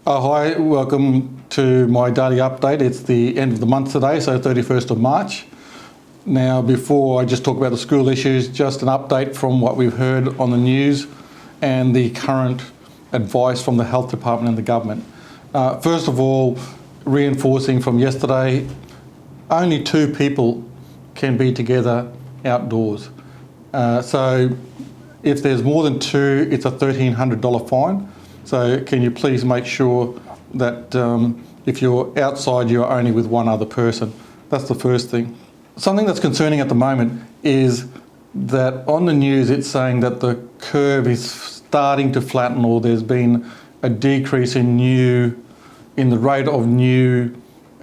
Hi, welcome to my daily update. It's the end of the month today, so 31st of March. Now, before I just talk about the school issues, just an update from what we've heard on the news and the current advice from the Health Department and the government. First of all, reinforcing from yesterday, only 2 people can be together outdoors. So if there's more than 2, it's a $1,300 fine. So can you please make sure that if you're outside, you're only with one other person? That's the first thing. Something that's concerning at the moment is that on the news it's saying that the curve is starting to flatten, or there's been a decrease in the rate of new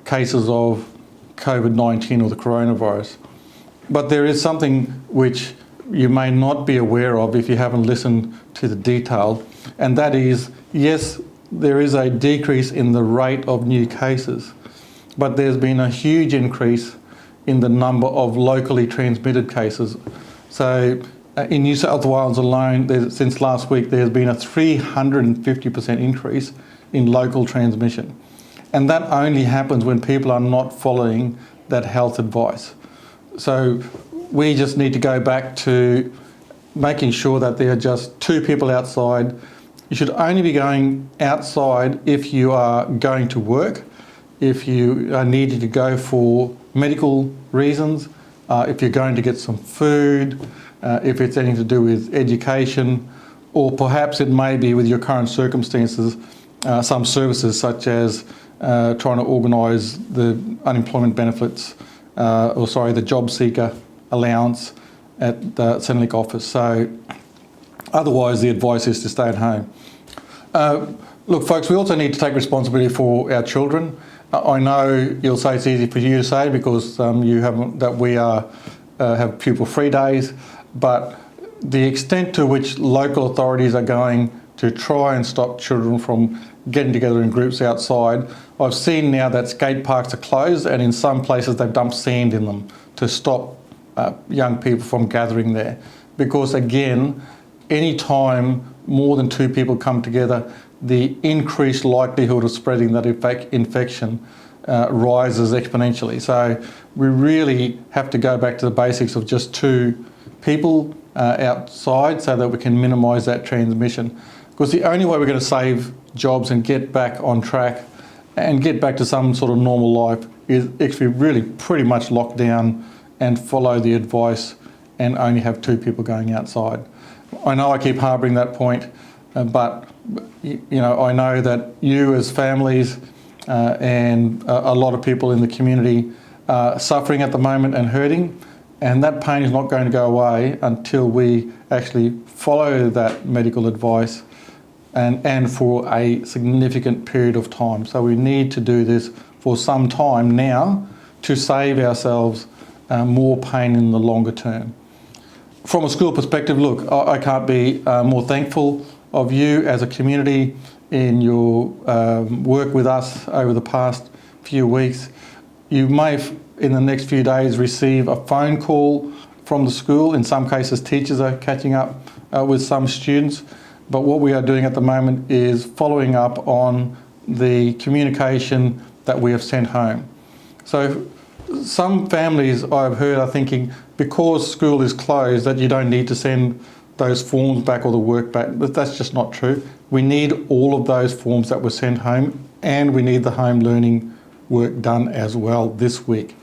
cases of COVID-19 or the coronavirus. But there is something which you may not be aware of if you haven't listened to the detail, and that is, yes, there is a decrease in the rate of new cases, but there's been a huge increase in the number of locally transmitted cases. So in New South Wales alone, since last week, there's been a 350% increase in local transmission. And that only happens when people are not following that health advice. So we just need to go back to making sure that there are just 2 people outside. You should only be going outside if you are going to work, if you are needing to go for medical reasons, if you're going to get some food, if it's anything to do with education, or perhaps it may be with your current circumstances, some services such as trying to organise the unemployment benefits, the job seeker allowance at the Centrelink office. So otherwise the advice is to stay at home. Look, folks, we also need to take responsibility for our children. I know you'll say it's easy for you to say because we have pupil-free days, but the extent to which local authorities are going to try and stop children from getting together in groups outside. I've seen now that skate parks are closed, and in some places they've dumped sand in them to stop young people from gathering there. Because again, any time more than 2 people come together, the increased likelihood of spreading that infection rises exponentially. So we really have to go back to the basics of just 2 people outside so that we can minimise that transmission. Because the only way we're going to save jobs and get back on track and get back to some sort of normal life is if we really pretty much lock down and follow the advice and only have 2 people going outside. I know I keep harbouring that point, but I know that you as families and a lot of people in the community are suffering at the moment and hurting, and that pain is not going to go away until we actually follow that medical advice and for a significant period of time. So we need to do this for some time now to save ourselves more pain in the longer term. From a school perspective, look, I can't be more thankful of you as a community in your work with us over the past few weeks. You may, in the next few days, receive a phone call from the school. In some cases, teachers are catching up with some students. But what we are doing at the moment is following up on the communication that we have sent home. So some families I've heard are thinking because school is closed that you don't need to send those forms back or the work back, but that's just not true. We need all of those forms that were sent home, and we need the home learning work done as well this week.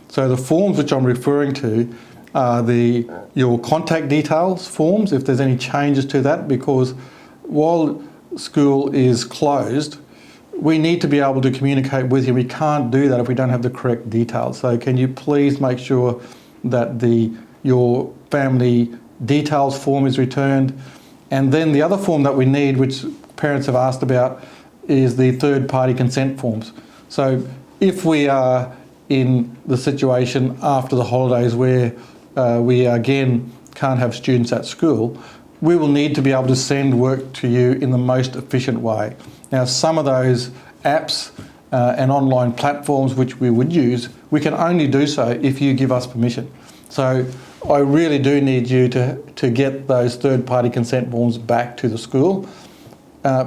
So the forms which I'm referring to are your contact details forms, if there's any changes to that, because while school is closed, we need to be able to communicate with you. We can't do that if we don't have the correct details. So can you please make sure that your family details form is returned? And then the other form that we need, which parents have asked about, is the third-party consent forms. So if we are in the situation after the holidays where we again can't have students at school, we will need to be able to send work to you in the most efficient way. Now, some of those apps and online platforms which we would use, we can only do so if you give us permission. So I really do need you to get those third-party consent forms back to the school.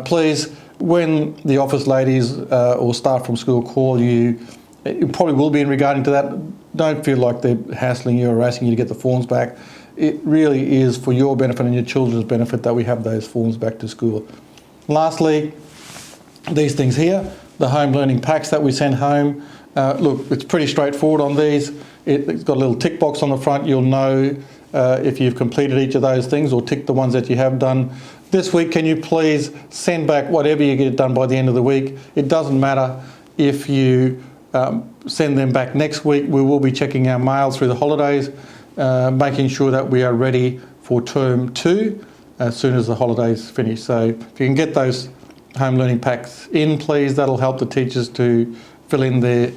Please when the office ladies or staff from school call you, it probably will be in regarding to that. Don't feel like they're hassling you or harassing you to get the forms back. It really is for your benefit and your children's benefit that we have those forms back to school. Lastly, these things here, the home learning packs that we send home. Look, it's pretty straightforward on these. It's got a little tick box on the front. You'll know if you've completed each of those things or ticked the ones that you have done. This week, can you please send back whatever you get done by the end of the week? It doesn't matter if you send them back next week. We will be checking our mail through the holidays, making sure that we are ready for term 2 as soon as the holidays finish. So if you can get those home learning packs in, please, that'll help the teachers to fill in their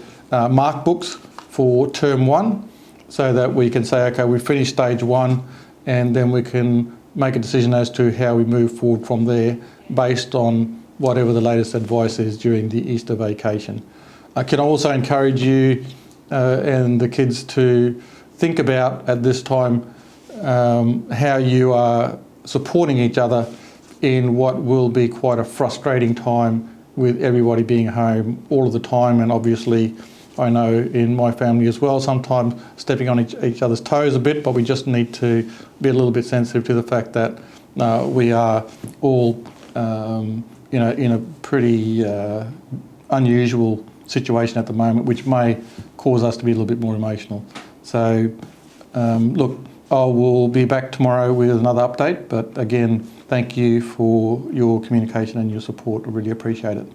mark books for term 1 so that we can say, okay, we've finished stage 1 and then we can make a decision as to how we move forward from there based on whatever the latest advice is during the Easter vacation. I can also encourage you and the kids to think about at this time how you are supporting each other in what will be quite a frustrating time with everybody being home all of the time, and obviously I know in my family as well, sometimes stepping on each other's toes a bit, but we just need to be a little bit sensitive to the fact that we are all in a pretty unusual situation at the moment, which may cause us to be a little bit more emotional. So look, I will be back tomorrow with another update, but again, thank you for your communication and your support. I really appreciate it.